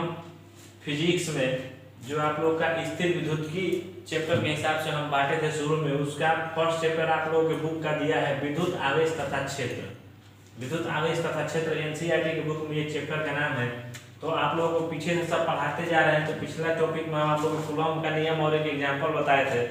हम फिजिक्स में जो आप लोग का स्थिर विद्युत की चैप्टर के हिसाब से हम बांटे थे शुरू में, उसका फर्स्ट चैप्टर आप लोगों के बुक का दिया है विद्युत आवेश तथा क्षेत्र। विद्युत आवेश तथा क्षेत्र एनसीईआरटी के बुक में ये चैप्टर का नाम है। तो आप लोगों को पीछे से सब पढ़ाते जा रहे हैं। तो पिछला टॉपिक में हम आप लोगों को कूलॉम का नियम और एक एग्जाम्पल बताए थे।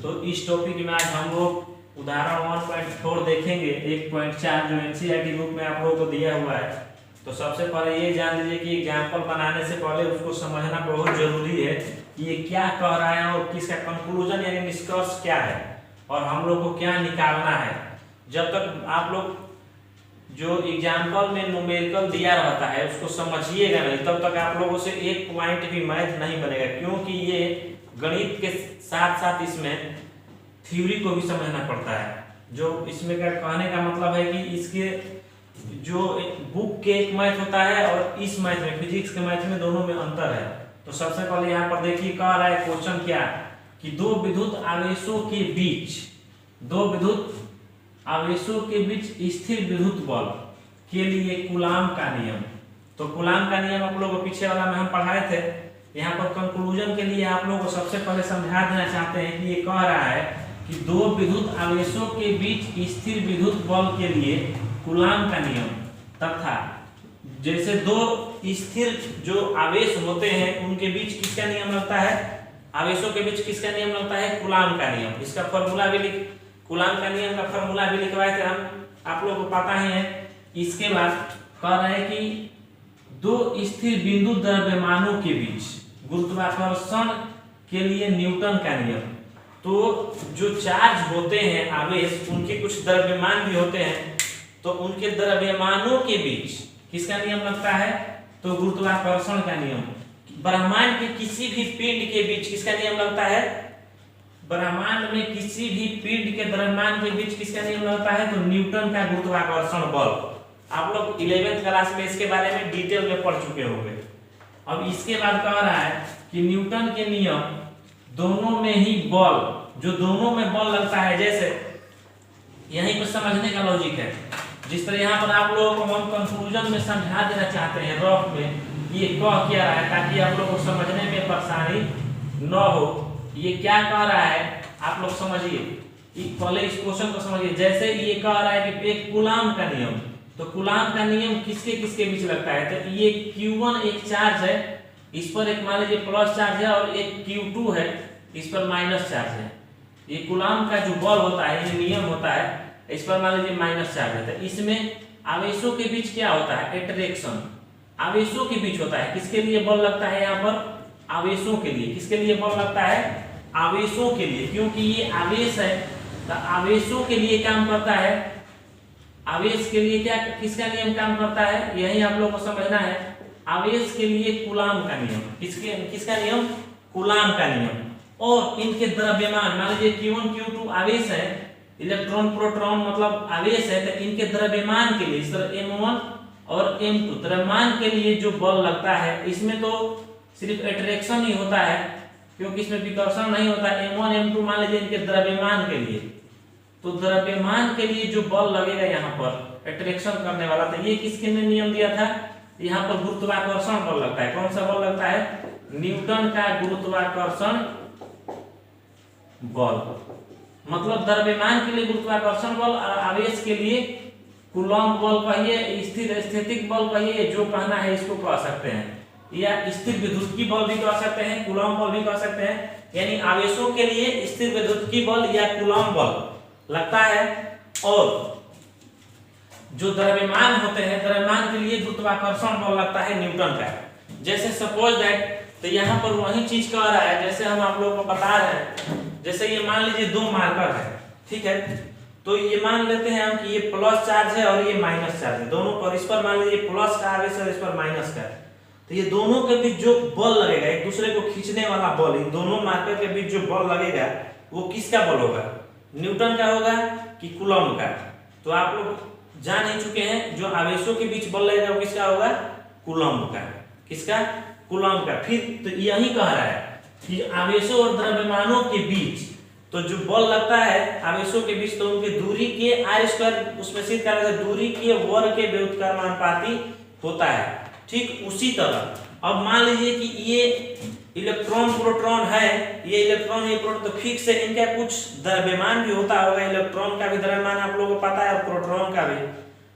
तो इस टॉपिक में आज हम लोग उदाहरण 1.4 देखेंगे, 1.4 जो एनसीईआरटी बुक में आप लोगों को दिया हुआ है। तो सबसे पहले ये जान लीजिए कि एग्जाम्पल बनाने से पहले उसको समझना बहुत जरूरी है कि ये क्या कह रहा है और किसका कंक्लूजन यानी निष्कर्ष क्या है और हम लोग को क्या निकालना है। जब तक आप लोग जो एग्जाम्पल में न्यूमेरिकल दिया रहता है उसको समझिएगा नहीं, तब तक आप लोगों से एक पॉइंट भी मैथ नहीं बनेगा, क्योंकि ये गणित के साथ साथ इसमें थ्योरी को भी समझना पड़ता है। जो इसमें का कहने का मतलब है कि इसके जो बुक के एक मैथ होता है और इस मैथ में फिजिक्स के मैथ में दोनों में अंतर है। तो सबसे पहले यहाँ पर देखिए कह रहा है क्वेश्चन क्या कि दो विद्युत आवेशों के बीच स्थिर विद्युत बल के लिए कूलाम का नियम। तो कूलाम का नियम आप लोगों को पीछे वाला में हम पढ़ाए थे। यहाँ पर कंक्लूजन के लिए आप लोगों को सबसे पहले समझा देना चाहते हैं कि ये कह रहा है कि दो विद्युत आवेशों के बीच स्थिर विद्युत बल के लिए कूलाम का नियम तथा जैसे दो स्थिर जो आवेश होते हैं उनके बीच किसका नियम लगता है, आवेशों के बीच किसका नियम लगता है, कूलाम का नियम। इसका फॉर्मूला भी कूलाम का नियम का फॉर्मूला भी लिखवाए थे हम, आप लोगों को पता ही है। इसके बाद कह रहे हैं कि दो स्थिर बिंदु द्रव्यमानों के बीच गुरुत्वाकर्षण के लिए न्यूटन का नियम। तो जो चार्ज होते हैं आवेश उनके कुछ द्रव्यमान भी होते हैं, तो उनके द्रव्यमानों के बीच किसका नियम लगता है, तो गुरुत्वाकर्षण का नियम। ब्रह्मांड के किसी भी पिंड के बीच किसका नियम लगता है, ब्रह्मांड में किसी भी पिंड के द्रव्यमान के बीच किसका नियम लगता है, तो न्यूटन का गुरुत्वाकर्षण बल। आप लोग 11वीं क्लास में इसके बारे में डिटेल में पढ़ चुके होंगे। अब इसके बाद कह रहा है कि न्यूटन के नियम दोनों में ही बल, जो दोनों में बल लगता है, जैसे यहीं पर समझने का लॉजिक है। जिस तरह यहाँ पर आप लोगों को हम कंक्लूजन में समझा देना चाहते हैं रफ में ये कह क्या रहा है, ताकि आप लोगों को समझने में परेशानी न हो। ये क्या कह रहा है आप लोग समझिए, पहले इस क्वेश्चन को समझिए। जैसे ये कह रहा है कि एक कूलाम का नियम, तो कूलाम का नियम किसके किसके बीच लगता है, तो ये Q1 एक चार्ज है, इस पर एक मान लीजिए प्लस चार्ज है और एक Q2 है, इस पर माइनस चार्ज है। ये कूलाम का जो बल होता है, ये नियम होता है, इस पर मान लीजिए माइनस चार्ज है। तो इसमें आवेशों के बीच क्या होता है, अट्रैक्शन आवेशों के बीच होता है। किसके लिए बल लगता है, यहाँ पर आवेशों के लिए। किसके लिए बल लगता है, आवेशों के लिए, क्योंकि ये आवेश है। तो आवेशों के लिए काम करता है, आवेश के लिए क्या किसका नियम काम करता है, यही आप लोग को समझना है। आवेश के लिए कूलाम का नियम, किसका नियम, कूलाम का नियम। और इनके द्रव्यमान मान लीजिए Q1 Q2 आवेश है, इलेक्ट्रॉन प्रोटॉन मतलब आवेश है, तो इनके द्रव्यमान के लिए इस तरह M1 और M2 द्रव्यमान के लिए जो बल लगता है, इसमें तो सिर्फ अट्रैक्शन ही होता है, क्योंकि इसमें विकर्षण नहीं होता। M1 M2 मान लीजिए इनके द्रव्यमान के लिए, तो द्रव्यमान के लिए जो बल लगेगा यहाँ पर अट्रैक्शन करने वाला, तो ये किसके में नियम दिया था, यहाँ पर गुरुत्वाकर्षण बल लगता है। कौन सा बल लगता है, न्यूटन का गुरुत्वाकर्षण बल। मतलब द्रव्यमान के लिए गुरुत्वाकर्षण बल और आवेश के लिए कूलॉम बल कहिए, स्थिर स्थैतिक बल कहिए, जो कहना है इसको कह सकते हैं, या स्थिर विद्युत की बल भी कह सकते हैं, कूलॉम बल भी कह सकते हैं। यानी आवेशों के लिए स्थिर विद्युत की बल या कूलॉम बल लगता है, और जो द्रव्यमान होते हैं द्रव्यमान के लिए गुरुत्वाकर्षण बल लगता है न्यूटन का। जैसे सपोज दैट, तो यहाँ पर वही चीज कह रहा है जैसे हम आप लोगों को बता रहे हैं। जैसे ये मान लीजिए दो मार्कर है, ठीक है, तो ये मान लेते हैं हम कि ये प्लस चार्ज है और ये माइनस चार्ज है, दोनों पर। इस पर मान लीजिए प्लस का आवेश और इस पर माइनस का, तो ये दोनों के बीच जो बल लगेगा, एक दूसरे को खींचने वाला बल, इन दोनों मार्कर के बीच जो बल लगेगा वो किसका बल होगा, न्यूटन का होगा कि कूलॉम का। तो आप लोग जान ही चुके हैं जो आवेशों के बीच बल लगेगा वो किसका होगा, कूलॉम का। किसका, कूलॉम का। फिर तो यही कह रहा है कि आवेशों और द्रव्यमानों के बीच तो जो बल लगता है आवेशों के बीच, तो उनकी दूरी के r² उसमें सिद्ध करा दूरी के वर्ग के व्युत्क्रमानुपाती होता है। ठीक उसी तरह अब मान लीजिए कि ये इलेक्ट्रॉन प्रोटॉन है, ये इलेक्ट्रॉन ये प्रोटॉन, तो फिक्स है, इनका कुछ द्रव्यमान भी होता होगा। इलेक्ट्रॉन का भी द्रव्यमान आप लोगों को पता है और प्रोटॉन का भी।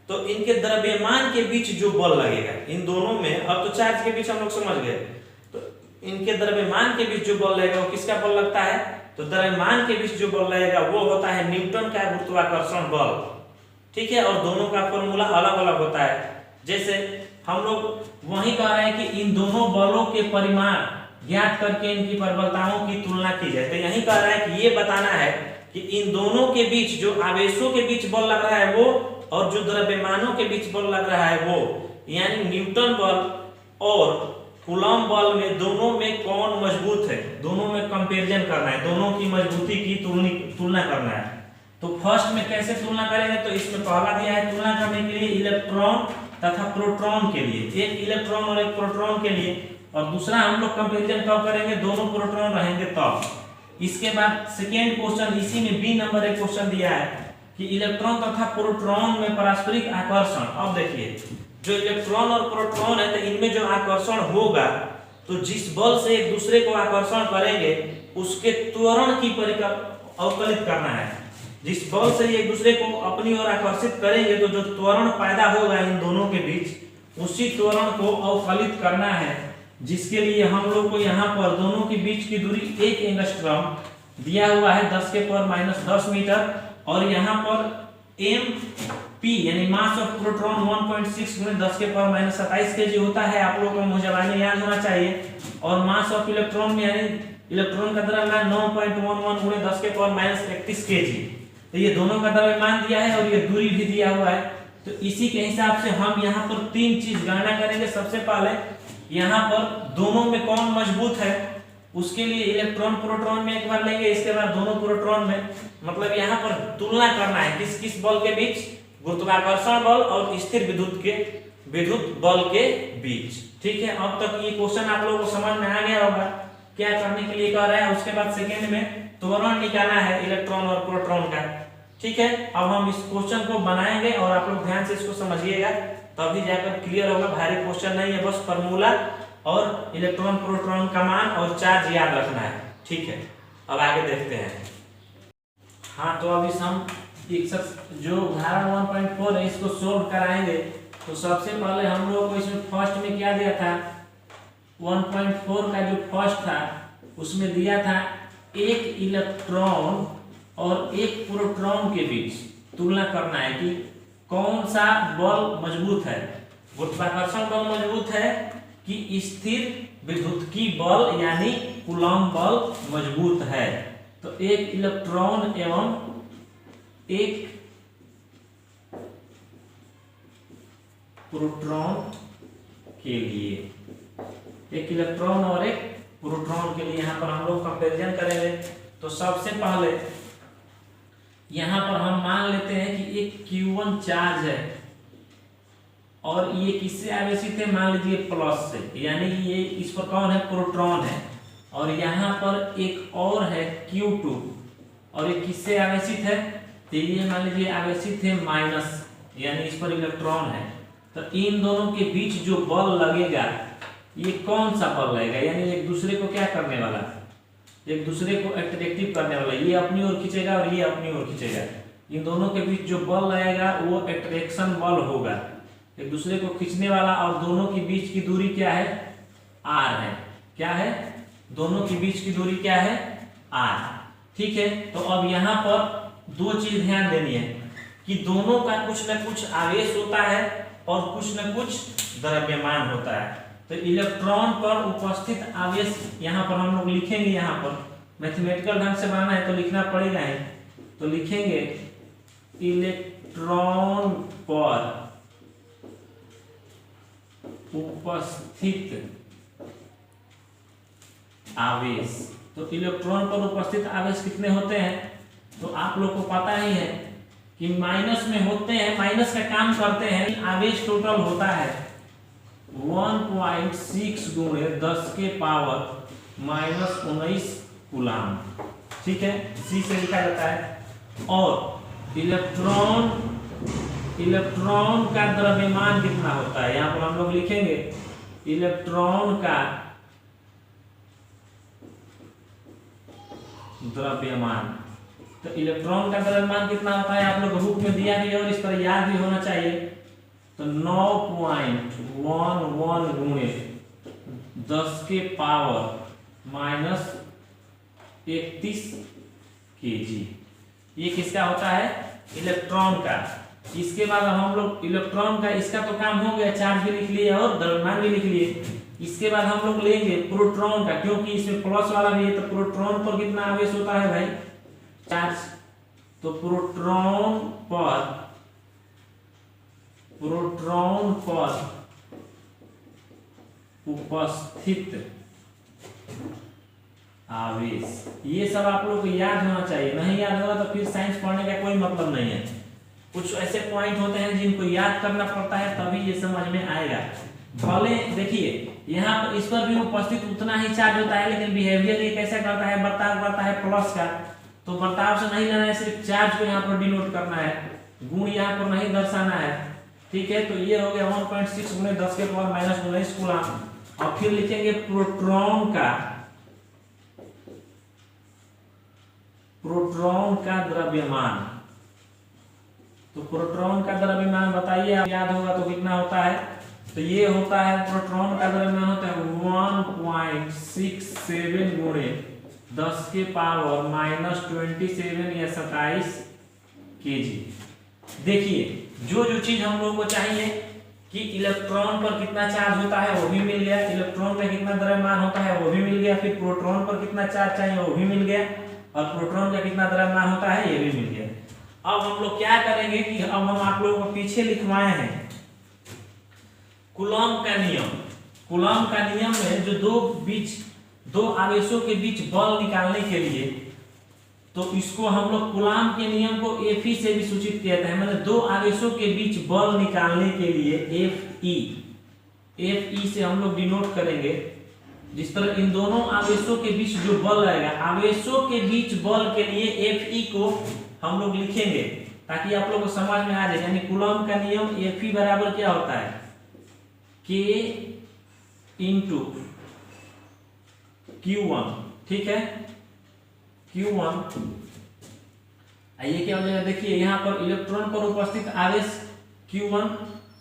तो इनके द्रव्यमान के बीच जो बल लगेगा इन दोनों में, अब तो चार्ज के बीच हम लोग समझ गए, तो इनके द्रव्यमान के बीच जो बल लगेगा वो किसका बल लगता है, तो द्रव्यमान के बीच जो बल लगेगा वो होता है न्यूटन का गुरुत्वाकर्षण बल। ठीक है, और दोनों का फॉर्मूला अलग अलग होता है। जैसे हम लोग वही कह रहे हैं कि इन दोनों बलों के परिमाण ज्ञात करके इनकी प्रबलताओं की तुलना की जाए। तो यही कह रहा है कि ये बताना है कि इन दोनों के बीच जो आवेशों के बीच बल लग रहा है वो, और जो द्रव्यमानों के बीच बल लग रहा है वो, यानी न्यूटन बल और कूलम्ब बल में दोनों में कौन मजबूत है, दोनों में कंपैरिजन करना है, दोनों की मजबूती की तुलना करना है। तो फर्स्ट में कैसे तुलना करेंगे, तो इसमें पहला दिया है तुलना करने के लिए इलेक्ट्रॉन तथा प्रोटॉन के लिए, एक इलेक्ट्रॉन और एक प्रोटॉन के लिए, और दूसरा हम लोग कंपैरिजन कब करेंगे, दोनों प्रोटॉन रहेंगे तब। इसके बाद सेकेंड क्वेश्चन, इसी में बी नंबर एक क्वेश्चन दिया है कि इलेक्ट्रॉन तथा प्रोटॉन में पारस्परिक आकर्षण। अब देखिए जो इलेक्ट्रॉन और प्रोटॉन है, तो इनमें जो आकर्षण होगा, तो जिस बल से एक दूसरे को आकर्षण करेंगे उसके त्वरण की अवकलित करना है। जिस बल से एक दूसरे को अपनी ओर आकर्षित करेंगे तो जो त्वरण पैदा होगा इन दोनों के बीच, उसी त्वरण को अवकलित करना है, जिसके लिए हम लोग को यहाँ पर दोनों के बीच की दूरी 1 एंगस्ट्रॉम दिया हुआ है 10 के पावर -10 मीटर, और यहाँ पर MP यानी मास ऑफ प्रोटॉन 1.6 × 10 के पावर -27 kg होता है। आप लोगों को मुझे याद होना चाहिए। और मास ऑफ इलेक्ट्रॉन में यानी इलेक्ट्रॉन का द्रव्यमान 9.11 × 10 के पावर -31 kg। तो ये दोनों का द्रव्यमान दिया है और ये दूरी भी दिया हुआ है। तो इसी के हिसाब से हम यहाँ पर 3 चीज गणना करेंगे। सबसे पहले यहाँ पर दोनों में कौन मजबूत है, उसके लिए इलेक्ट्रॉन प्रोटॉन में एक बार लेंगे, इसके बाद दोनों प्रोटॉन में, मतलब यहाँ पर तुलना करना है किस किस बल के बीच, गुरुत्वाकर्षण बल और स्थिर विद्युत बल के बीच। ठीक है, अब तक ये क्वेश्चन आप लोगों को समझ में आ गया होगा क्या करने के लिए कह रहा है। उसके बाद सेकेंड में त्वरण निकालना है इलेक्ट्रॉन और प्रोटॉन का। ठीक है, अब हम इस क्वेश्चन को बनाएंगे और आप लोग ध्यान से इसको समझिएगा, तभी जाकर क्लियर होगा। भारी क्वेश्चन नहीं है, बस फार्मूला और इलेक्ट्रॉन प्रोटॉन का मान और चार्ज याद रखना है। ठीक है, अब आगे देखते हैं। हाँ, तो अभी हम जो उदाहरण 1.4 है इसको सोल्व कराएंगे। तो सबसे पहले हम लोग को इसमें फर्स्ट में क्या दिया था, 1.4 का जो फर्स्ट था उसमें दिया था एक इलेक्ट्रॉन और एक प्रोटॉन के बीच तुलना करना है कि कौन सा बल मजबूत है, गुरुत्वाकर्षण बल मजबूत है कि स्थिर विद्युतीय बल यानी कूलम्ब बल मजबूत है। तो एक इलेक्ट्रॉन एवं एक प्रोटॉन के लिए, एक इलेक्ट्रॉन और एक प्रोटॉन के लिए यहाँ पर हम लोग कंपैरिजन करेंगे। तो सबसे पहले यहाँ पर हम मान लेते हैं कि एक Q1 चार्ज है और ये किससे आवेशित है, मान लीजिए प्लस से, यानी कि ये इस पर कौन है, प्रोटॉन है। और यहाँ पर एक और है Q2 और ये किससे आवेशित है, तो ये मान लीजिए आवेशित है माइनस, यानी इस पर इलेक्ट्रॉन है। तो इन दोनों के बीच जो बल लगेगा ये कौन सा बल लगेगा, यानी एक दूसरे को क्या करने वाला, एक दूसरे को अट्रैक्टिव करने वाला, ये अपनी ओर खींचेगा और ये अपनी ओर खींचेगा। इन दोनों के बीच जो बल लगेगा वो अट्रैक्शन बल होगा, एक दूसरे को खींचने वाला। और दोनों के बीच की दूरी क्या है, r है। क्या है, दोनों के बीच की दूरी क्या है, r। ठीक है, तो अब यहाँ पर दो चीज ध्यान देनी है कि दोनों का कुछ न कुछ आवेश होता है और कुछ न कुछ द्रव्यमान होता है। तो इलेक्ट्रॉन पर उपस्थित आवेश यहाँ पर हम लोग लिखेंगे, यहाँ पर मैथमेटिकल ढंग से बनाना है तो लिखना पड़ेगा ही। तो लिखेंगे इलेक्ट्रॉन पर उपस्थित आवेश। तो इलेक्ट्रॉन पर उपस्थित आवेश कितने होते हैं, तो आप लोग को पता ही है कि माइनस में होते हैं, माइनस का काम करते हैं। आवेश टोटल होता है 1.6 × 10 के पावर -19 कूलम्ब। ठीक है, सी से लिखा जाता है। और इलेक्ट्रॉन का द्रव्यमान कितना होता है, यहाँ पर हम लोग लिखेंगे इलेक्ट्रॉन का द्रव्यमान। तो इलेक्ट्रॉन का द्रव्यमान कितना होता है आप लोग रूप में दिया भी है और इस पर याद भी होना चाहिए। तो 9.11 गुणे 10 के पावर -31 kg, ये किसका होता है? इलेक्ट्रॉन का। इसके बाद हम लोग इलेक्ट्रॉन का इसका तो काम हो गया, चार्ज भी लिख लिए और द्रव्यमान भी लिख लिए। इसके बाद हम लोग लेंगे प्रोटॉन का, क्योंकि इसमें प्लस वाला भी है। तो प्रोटॉन पर कितना आवेश होता है भाई? चार्ज। तो प्रोटॉन पर उपस्थित आवेश, ये सब आप लोग को याद होना चाहिए। नहीं याद होगा तो फिर साइंस पढ़ने का कोई मतलब नहीं है। कुछ ऐसे पॉइंट होते हैं जिनको याद करना पड़ता है, तभी ये समझ में आएगा। भले देखिए यहाँ पर इस पर भी उपस्थित उतना ही चार्ज होता है, लेकिन बिहेवियर ये कैसा करता है? बर्ताव करता है प्लस का। तो बर्ताव से नहीं लेना है, सिर्फ चार्ज को यहाँ पर डिनोट करना है, गुण यहाँ पर नहीं दर्शाना है। ठीक है, तो ये हो गया 1.6 गुणे 10 के पावर -19 कूलम। और फिर लिखेंगे प्रोटॉन का द्रव्यमान। तो प्रोटॉन का द्रव्यमान बताइए, आप याद होगा तो कितना होता है? तो ये होता है प्रोटॉन का द्रव्यमान होता है 1.67 गुणे 10 के पावर -27 या 27 kg। देखिए जो चीज हम लोग को चाहिए कि इलेक्ट्रॉन पर कितना चार्ज होता है वो भी मिल गया, इलेक्ट्रॉन में कितना द्रव्यमान होता है वो भी मिल गया, फिर प्रोटॉन पर कितना चार्ज चाहिए वो भी मिल गया, और प्रोटॉन का कितना द्रव्यमान होता है ये भी मिल गया। अब हम लोग क्या करेंगे कि अब हम आप लोगों को पीछे लिखवाए हैं कूलॉम का नियम। कूलॉम का नियम में जो दो आवेशों के बीच बल निकालने के लिए, तो इसको हम लोग कूलॉम के नियम को Fe से भी सूचित किया है। मतलब दो आवेशों के बीच बल निकालने के लिए Fe से हम लोग डिनोट करेंगे। जिस तरह इन दोनों आवेशों के बीच जो बल आएगा, आवेशों के बीच बल के लिए Fe को हम लोग लिखेंगे ताकि आप लोगों को समझ में आ जाए। यानी कूलॉम का नियम Fe बराबर क्या होता है? K × Q1। ठीक है, Q1 आइए क्या हो जाएगा? देखिए यहाँ पर इलेक्ट्रॉन पर उपस्थित आवेश Q1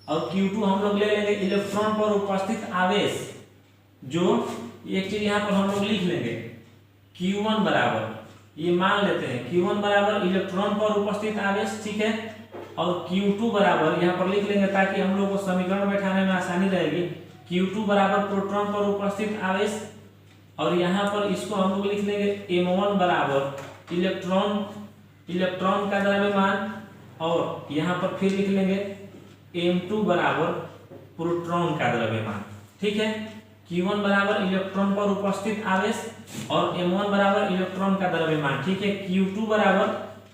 और Q2 हम लोग ले लेंगे इलेक्ट्रॉन पर उपस्थित आवेश। जो एक चीज यहाँ पर हम लोग लिख लेंगे Q1 बराबर, ये मान लेते हैं Q1 बराबर इलेक्ट्रॉन पर उपस्थित आवेश। ठीक है, और Q2 बराबर यहाँ पर लिख लेंगे ताकि हम लोग को समीकरण बैठाने में आसानी रहेगी। Q2 बराबर प्रोटॉन पर उपस्थित आवेश, और यहाँ पर इसको हम लोग लिख लेंगे M1 बराबर इलेक्ट्रॉन का द्रव्यमान, और यहाँ पर फिर लिख लेंगे M2 बराबर प्रोटॉन का द्रव्यमान। ठीक है, Q1 बराबर इलेक्ट्रॉन पर उपस्थित आवेश और M1 बराबर इलेक्ट्रॉन का द्रव्यमान। ठीक है, Q2 बराबर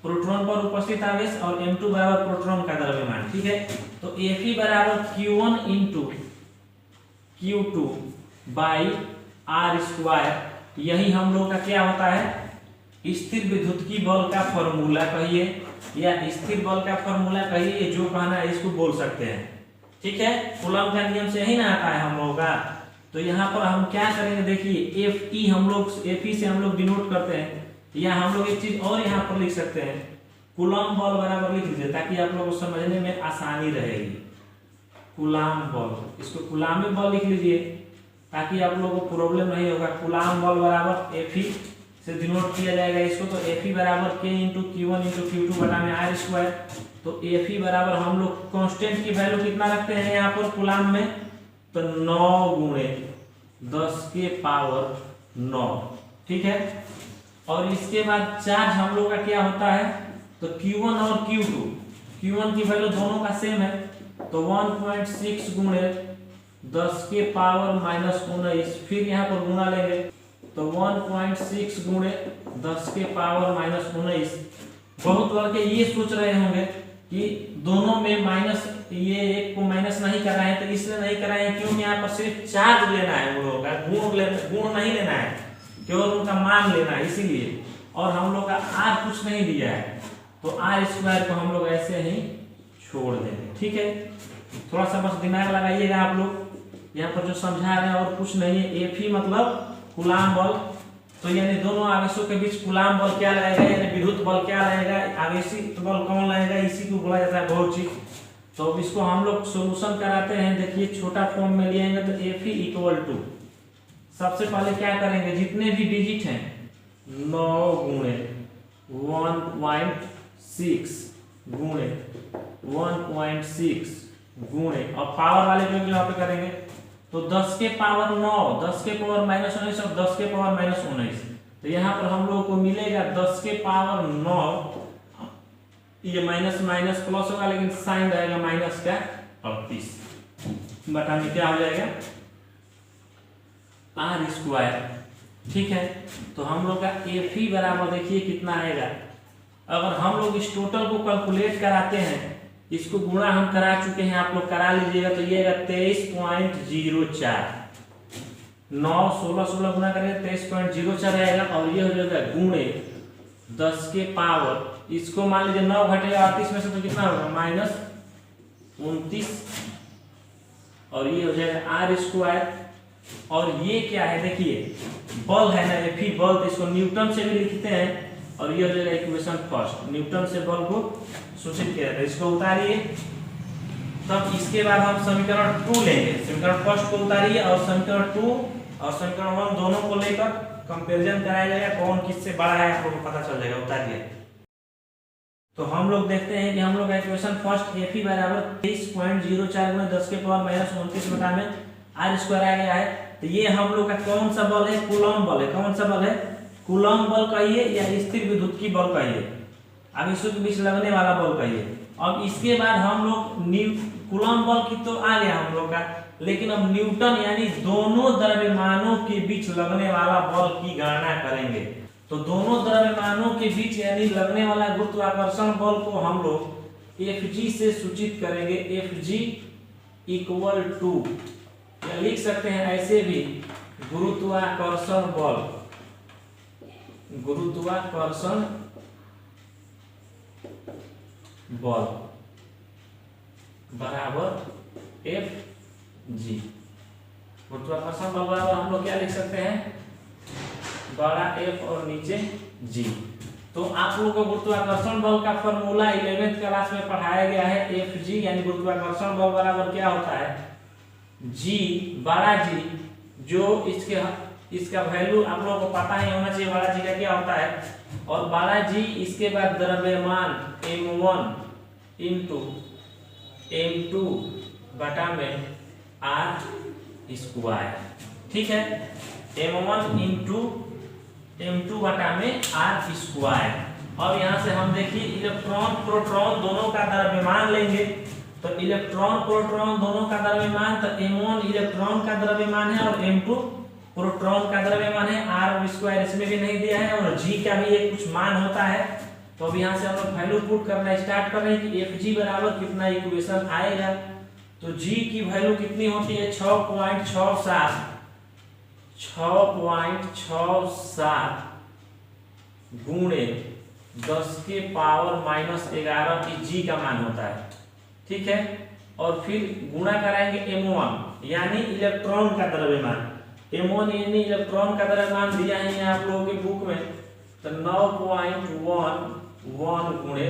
प्रोटॉन पर उपस्थित आवेश और M2 बराबर प्रोटॉन का द्रव्यमान। ठीक है, तो Fe बराबर Q1 × Q2 बाई R²। यही हम लोग का क्या होता है? स्थिर विद्युतीय बल का फॉर्मूला कहिए या स्थिर बल का फॉर्मूला कहिए, जो कहना है इसको बोल सकते हैं। ठीक है, कूलॉम का नियम से यही ना आता है हम लोगों का। तो यहाँ पर हम क्या करेंगे? देखिए Fe हम लोग Fe से हम लोग डिनोट करते हैं, या हम लोग एक चीज और यहाँ पर लिख सकते हैं कूलॉम बल बराबर लिख लीजिए ताकि आप लोगों को समझने में आसानी रहेगी। कूलॉम बल, इसको कूलॉमी बल लिख लीजिए ताकि आप लोगों को प्रॉब्लम नहीं होगा। कूलॉम बल बराबर Fe से डिनोट किया जाएगा इसको। तो Fe बराबर K × Q1 × Q2 बटा में R²। तो Fe बराबर हम लोग कांस्टेंट की वैल्यू कितना रखते हैं यहाँ पर कूलॉम में? तो 9 गुणे 10 के पावर 9। ठीक है, और इसके बाद चार्ज हम लोग का क्या होता है? तो Q1 और Q1 की वैल्यू दोनों का सेम है। तो 1.6 गुणे 10 के पावर -19, फिर यहाँ पर गुणा लेंगे तो 1.6 गुणे 10 के पावर -19। बहुत लड़के ये सोच रहे होंगे कि दोनों में माइनस, ये एक को माइनस नहीं कर रहे हैं। तो इसलिए नहीं कर रहे हैं क्योंकि यहाँ पर सिर्फ चार्ज लेना है, उन लोगों का गुण नहीं लेना है, केवल उनका मान लेना है इसीलिए। और हम लोग का R कुछ नहीं दिया है, तो R² को हम लोग ऐसे ही छोड़ देंगे। ठीक है, थोड़ा सा बस दिमाग लगाइएगा आप लोग। यहाँ पर जो समझा रहे हैं और कुछ नहीं है, Fe मतलब कूलाम बल। तो यानी दोनों आवेशों के बीच कूलाम बल क्या रहेगा, यानी विद्युत बल क्या रहेगा, आवेशित बल कौन रहेगा, इसी को बोला जाता है बहुत चीज। तो अब इसको हम लोग सोल्यूशन कराते हैं। देखिए छोटा फॉर्म में लिएंगे तो Fe इक्वल टू, सबसे पहले क्या करेंगे, जितने भी डिजिट हैं 9 गुणे 1.6 गुणे 1.6 गुणे, और पावर वाले जो यहाँ पे करेंगे तो 10 के पावर 9, 10 के पावर माइनस 19 और 10 के पावर माइनस 19। तो यहाँ पर हम लोगों को मिलेगा 10 के पावर 9, ये माइनस माइनस प्लस होगा लेकिन साइन रहेगा माइनस का 38 बटा में क्या हो जाएगा आर स्क्वायर। ठीक है, तो हम लोग का Fe बराबर देखिए कितना आएगा। अगर हम लोग इस टोटल को कैलकुलेट कराते हैं, इसको गुणा हम करा चुके हैं, आप लोग करा लीजिएगा, तो ये 23.04, 9 16 16 गुणा करेंगे 23.04 रहेगा, और ये हो जाएगा गुणे 10 के पावर, इसको मान लीजिए 9 घटेगा 38 में से तो कितना होगा माइनस 29, और ये हो जाएगा आर स्क्वायर। और ये क्या है, देखिए बल है ना Fe बल, तो इसको न्यूटन से भी लिखते हैं, और ये हो जाएगा इक्वेशन फर्स्ट, न्यूटन से बल को सूचित किया जाता है। इसको उतारिए, तब इसके बाद हम समीकरण 2 लेंगे, समीकरण फर्स्ट को उतारिए और समीकरण 2 और समीकरण 1 दोनों को लेकर कंपैरिजन कराया जाएगा, कौन किससे बड़ा है आपको पता चल जाएगा। उतारिए, तो हम लोग देखते हैं कि हम लोग का इक्वेशन फर्स्ट Fe बराबर 23.04 गुणे 10 के पावर माइनस 29 बटा में आर स्क्वायर आ गया है। तो ये हम लोग का कौन सा बल है, कूलॉम बल है। कौन सा बल है, कूलॉम बल कहिए या स्थिर विद्युत की बल कहिए, आवेशों के बीच लगने वाला बल कहिए। अब इसके बाद हम लोग कूलॉम बल की तो आ गया हम लोग का, लेकिन अब न्यूटन यानी दोनों द्रव्यमानों के बीच लगने वाला बल की गणना करेंगे। तो दोनों द्रव्यमानों के बीच यानी लगने वाला गुरुत्वाकर्षण बल को हम लोग Fg से सूचित करेंगे। Fg इक्वल टू, या लिख सकते हैं ऐसे भी, गुरुत्वाकर्षण बल, गुरुत्वाकर्षण बल बराबर Fg। गुरुत्वाकर्षण बल बराबर हम लोग क्या लिख सकते हैं, बड़ा F और नीचे G। तो आप लोगों को गुरुत्वाकर्षण बल का फॉर्मूला 11th क्लास में पढ़ाया गया है। Fg यानी गुरुत्वाकर्षण बल बराबर क्या होता है, G बड़ा G, जो इसका वैल्यू आप लोगों को पता ही होना चाहिए, बड़ा G का क्या होता है, और बड़ा G इसके बाद द्रव्यमान m1 इंटू m2 बटा में आर स्क्वायर। ठीक है, m1 इंटू m2 बटा में आर स्क्वायर। और यहाँ से हम देखिए इलेक्ट्रॉन प्रोटॉन दोनों का द्रव्यमान लेंगे, तो इलेक्ट्रॉन प्रोटॉन दोनों का द्रव्यमान, तो m1 इलेक्ट्रॉन का द्रव्यमान है और m2 प्रोटॉन का द्रव्यमान है। आर स्क्वायर इसमें भी नहीं दिया है, और g का भी एक कुछ मान होता है। तो अब यहाँ से हम लोग वैल्यू पुट करना स्टार्ट कर रहे हैं कि Fg बराबर कितना इक्वेशन आएगा। तो g की वैल्यू कितनी होती है, 6.67 गुणे 10 के पावर माइनस 11 की g का मान होता है। ठीक है, और फिर गुणा कराएंगे m1 यानी इलेक्ट्रॉन का द्रव्यमान, m1 यानी इलेक्ट्रॉन का द्रव्यमान दिया है यहाँ आप लोगों की बुक में, तो 9.11 गुणे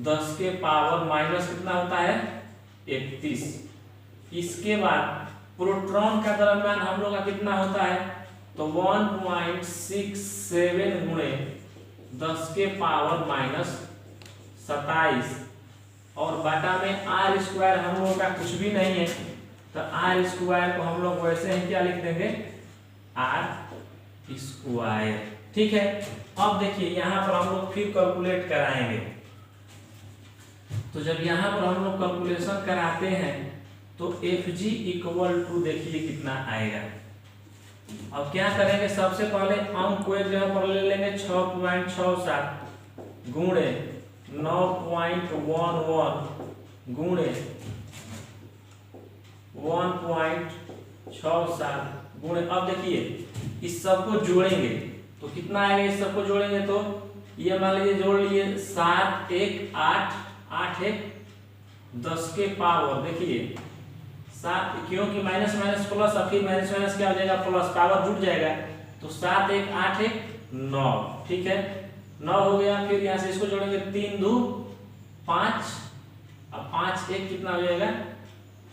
10 के पावर माइनस कितना होता है 31। इसके बाद प्रोटॉन का द्रव्यमान हम लोग का कितना होता है, तो 1.67 गुणे 10 के पावर माइनस 27, और बटा में आर स्क्वायर हम लोगों का कुछ भी नहीं है, तो आर स्क्वायर को हम लोग वैसे ही क्या लिख देंगे, आर स्क्वायर। ठीक है, अब देखिए यहाँ पर हम लोग फिर कैलकुलेट कराएंगे। तो जब यहाँ पर हम लोग कैलकुलेशन कराते हैं तो Fg इक्वल टू देखिए कितना आएगा। अब क्या करेंगे, सबसे पहले अंक को एक जगह पर ले लेंगे, 6.67 गुणे 9.11 गुणे 1.67 गुणे, अब देखिए इस सबको जोड़ेंगे तो कितना आएगा, इस सबको जोड़ेंगे तो ये मान लीजिए जोड़ लिए 7 1 8 8 1 10 के पावर, देखिए 7, क्योंकि माइनस माइनस प्लस और फिर माइनस माइनस क्या हो जाएगा प्लस, पावर जुट जाएगा, तो 7 1 8 1 9, ठीक है 9 हो गया। फिर यहाँ से इसको जोड़ेंगे 3 2 5 और 5 1 कितना हो जाएगा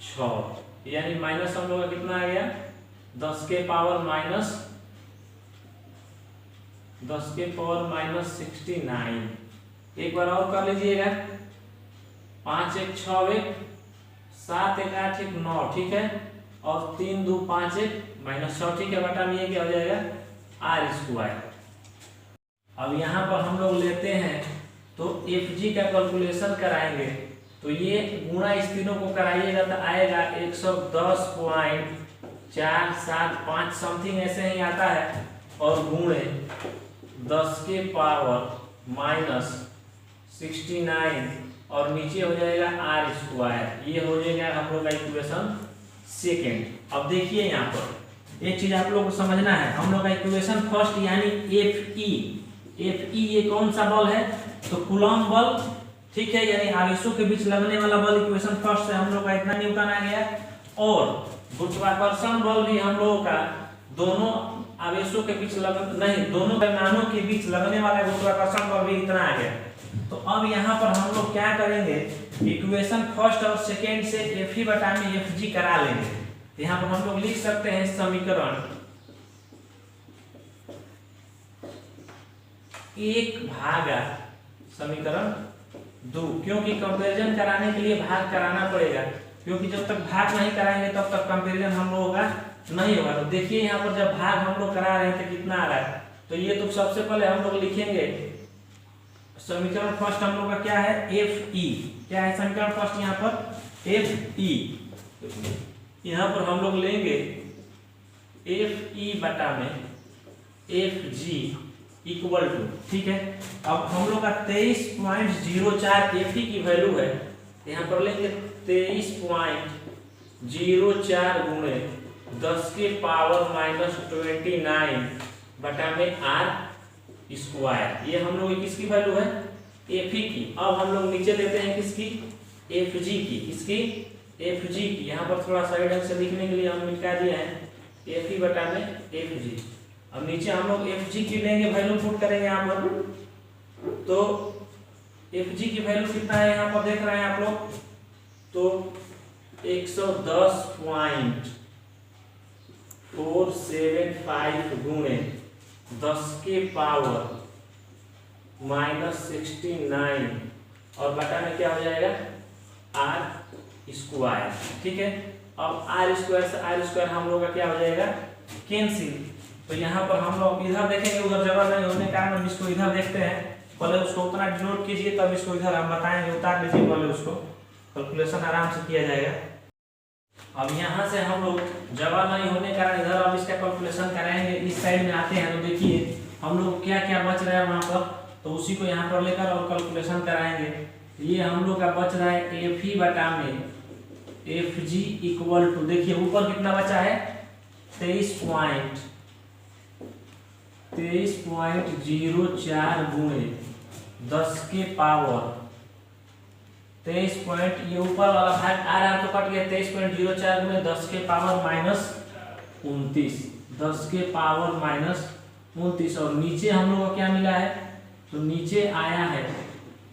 6, यानी माइनस हम लोग का कितना आ गया 10 के पावर माइनस 69। एक बार और कर लीजिएगा, 5 1 6 1 7 1 8 1 9, ठीक है, और 3 2 5 1 -6, ठीक है, बटा में ये क्या हो जाएगा r²। अब यहाँ पर हम लोग लेते हैं तो FG का कैलकुलेशन कराएंगे, तो ये गुणा इस तीनों को कराइएगा तो आएगा 110.475 समथिंग ऐसे ही आता है, और गुणे 10 के पावर माइनस 69 और नीचे हो जाएगा r²। ये हो जाएगा हम लोग का इक्वेशन सेकेंड। अब देखिए यहाँ पर एक चीज आप लोग को समझना है, हम लोग का इक्वेशन फर्स्ट यानी FE ये कौन सा बल है तो कूलॉम बल, ठीक है, यानी आवेशों के बीच लगने वाला बल इक्वेशन फर्स्ट से हम लोग का इतना न्यूटन आ गया। और गुरुत्वाकर्षण बल भी हम लोगों का दोनों आवेशों के बीच दोनों पैमानों के बीच लगने वाला गुरुत्वाकर्षण बल भी इतना आ गया। तो अब यहाँ पर हम लोग क्या करेंगे, इक्वेशन फर्स्ट और सेकेंड से FE बटा में FG करा लेंगे। यहाँ पर हम लोग लिख सकते हैं समीकरण 1/2, क्योंकि कंपैरिजन कराने के लिए भाग कराना पड़ेगा, क्योंकि जब तक भाग नहीं कराएंगे तब तक कंपैरिजन हम लोगों का नहीं होगा। तो देखिए यहाँ पर जब भाग हम लोग करा रहे हैं तो कितना आ रहा है, तो ये तो सबसे पहले हम लोग लिखेंगे समीकरण फर्स्ट हम लोग का क्या है FE, क्या है समीकरण फर्स्ट यहाँ पर FE, यहाँ पर हम लोग लेंगे FE बटा में FG इक्वल टू, ठीक है। अब हम लोग का 23.04 FE की वैल्यू है, यहाँ पर लेंगे 23.04 गुणे 10 के पावर माइनस 29 बटा में r²। ये हम लोग किसकी वैल्यू है FE की। अब हम लोग नीचे लेते हैं किसकी FG की, इसकी FG की, यहाँ पर थोड़ा सही ढंग से लिखने के लिए हम मिटा दिए हैं FE बटा में FG। अब नीचे हम लोग FG की लेंगे, वैल्यू पुट करेंगे यहाँ पर, तो FG की वैल्यू कितना है यहाँ पर देख रहे हैं आप लोग, तो 110.475 गुणे 10 के पावर माइनस 69 और बटा में क्या हो जाएगा r², ठीक है। अब r² से r² हम लोग का क्या हो जाएगा कैंसिल। तो यहाँ पर हम लोग इधर देखेंगे, उधर जगह नहीं होने के कारण हम इसको इधर देखते हैं, पहले उसको उतना डिनोट कीजिए तब इसको इधर हम बताएंगे, उतार लीजिए पहले उसको, कैलकुलेशन आराम से किया जाएगा। अब यहाँ से हम लोग जगह नहीं होने के कारण इधर अब इसका कैलकुलेशन कराएंगे। इस साइड में आते हैं तो देखिए हम लोग क्या क्या बच रहा है वहाँ पर, तो उसी को यहाँ पर लेकर और कैलकुलेशन कराएंगे। ये हम लोग का बच रहा है FE बटा में FG इक्वल टू, देखिए ऊपर कितना बचा है 23.04 गुणे 10 के पावर 23 पॉइंट, ये ऊपर वाला भाग आ रहा तो कट गया, 23.04 गुणे 10 के पावर माइनस 29, 10 के पावर माइनस 29। और नीचे हम लोग को क्या मिला है, तो नीचे आया है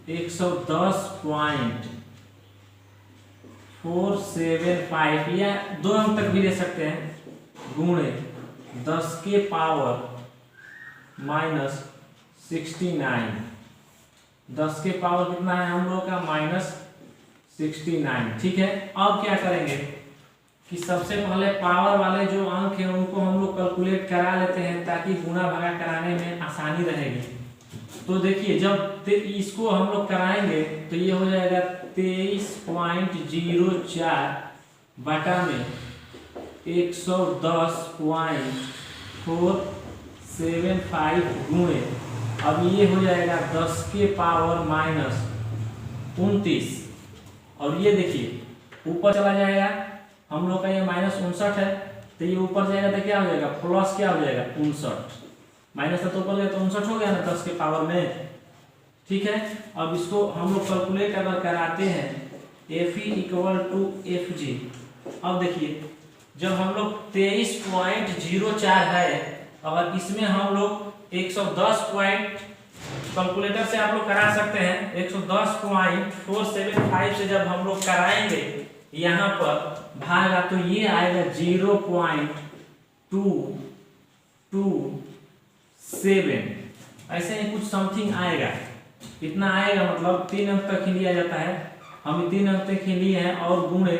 110.475, या 2 अंक तक भी ले सकते हैं, गुणे 10 के पावर माइनस 69, 10 के पावर कितना है हम लोग का -69, ठीक है। अब क्या करेंगे कि सबसे पहले पावर वाले जो अंक है उनको हम लोग कैलकुलेट करा लेते हैं, ताकि गुणा भागा कराने में आसानी रहेगी। तो देखिए जब इसको हम लोग कराएंगे तो ये हो जाएगा 23.04 बटा में 110.475 गुणे, अब ये हो जाएगा 10 के पावर माइनस 29, और ये देखिए ऊपर चला जाएगा, हम लोग का ये -59 है, तो ये ऊपर जाएगा तो क्या हो जाएगा प्लस क्या हो जाएगा 59, माइनस तो ऊपर गया तो 59 हो गया ना 10 के पावर में, ठीक है। अब इसको हम लोग कैलकुलेट अगर कराते हैं FE इक्वल टू FG, अब देखिए जब हम लोग 23.04 है, अगर इसमें हम लोग 110 पॉइंट कैलकुलेटर से आप लोग करा सकते हैं, 110.475 से जब हम लोग कराएंगे यहाँ पर भागा तो ये आएगा 0.227, ऐसे ही कुछ समथिंग आएगा, इतना आएगा। मतलब 3 अंक तक ही लिया जाता है, हम 3 अंक तक ही लिए हैं और गुणे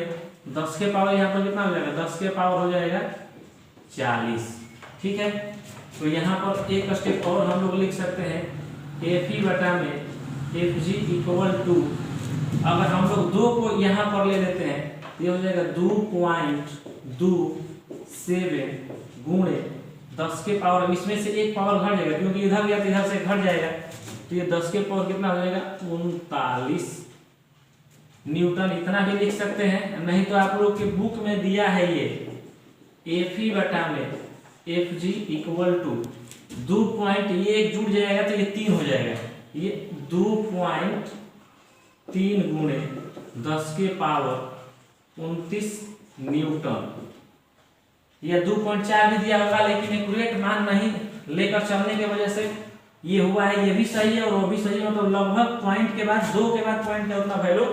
10 के पावर यहाँ पर कितना हो जाएगा, 10 के पावर हो जाएगा 40। ठीक है, तो यहाँ पर एक स्टेप और हम लोग लिख सकते हैं, Fe बटा में Fg इक्वल टू, अगर हम लोग 2 को यहाँ पर ले लेते हैं तो ये हो जाएगा 2.27 गुणे 10 के पावर, इसमें से एक पावर घट जाएगा क्योंकि इधर गया तो इधर से घट जाएगा, तो ये 10 के पावर कितना हो जाएगा 39 न्यूटन। इतना भी लिख सकते हैं, नहीं तो आप लोग के बुक में दिया है ये Fe बटा में Fg इक्वल टू 2 पॉइंट, ये एक जुड़ जाएगा तो ये 3 हो जाएगा, ये 2.3 गुणे 10 के पावर 29 न्यूटन। यह 2.4 भी दिया होगा लेकिन एक्यूरेट मान नहीं लेकर चलने की वजह से ये हुआ है, ये भी सही है और वो भी सही है, मतलब लगभग पॉइंट के बाद 2 के बाद पॉइंट का उतना वैल्यू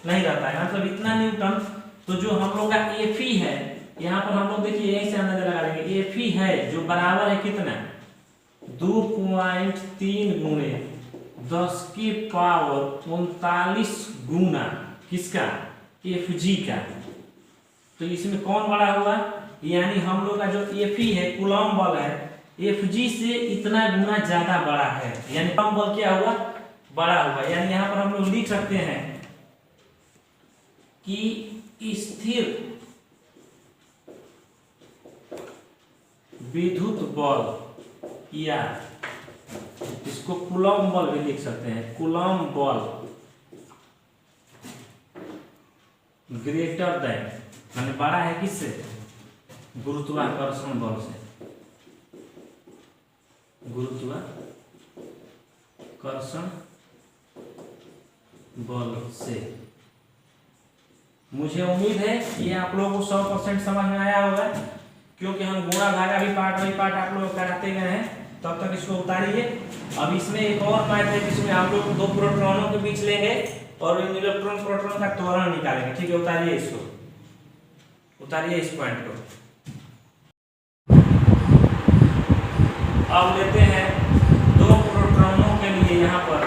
नहीं रहता है, मतलब इतना न्यूटन। तो जो हम लोग का Fe है यहाँ पर हम लोग देखिए यही से अंदाजा लगा लेंगे, Fe है जो बराबर है कितना 2.3 गुणे 10 की पावर 39 गुना किसका Fg का। तो इसमें कौन बड़ा हुआ, यानी हम लोग का जो Fe है कूलॉम बल है Fg से इतना गुना ज्यादा बड़ा है, यानी कूलॉम बल क्या हुआ बड़ा हुआ। यानी यहाँ पर हम लोग लिख सकते हैं कि स्थिर विद्युत बल, या इसको कूलॉम बल भी लिख सकते हैं, कूलॉम बल ग्रेटर देन, माने बड़ा है किससे, गुरुत्वाकर्षण बल से, गुरुत्वाकर्षण बल से। मुझे उम्मीद है ये आप लोगों को 100% समझ में आया होगा, क्योंकि हम गुणा भागा भी पार्ट बाई पार्ट आप लोग कराते गए हैं। तब तक इसको उतारिए। अब इसमें एक और मैथ है जिसमें आप लोग 2 प्रोटॉनों के बीच लेंगे और इलेक्ट्रॉन प्रोटॉन का त्वरण निकालेंगे। ठीक है, उतारिए इसको, उतारिए इस पॉइंट को। अब लेते हैं 2 प्रोटॉनों के लिए यहाँ पर,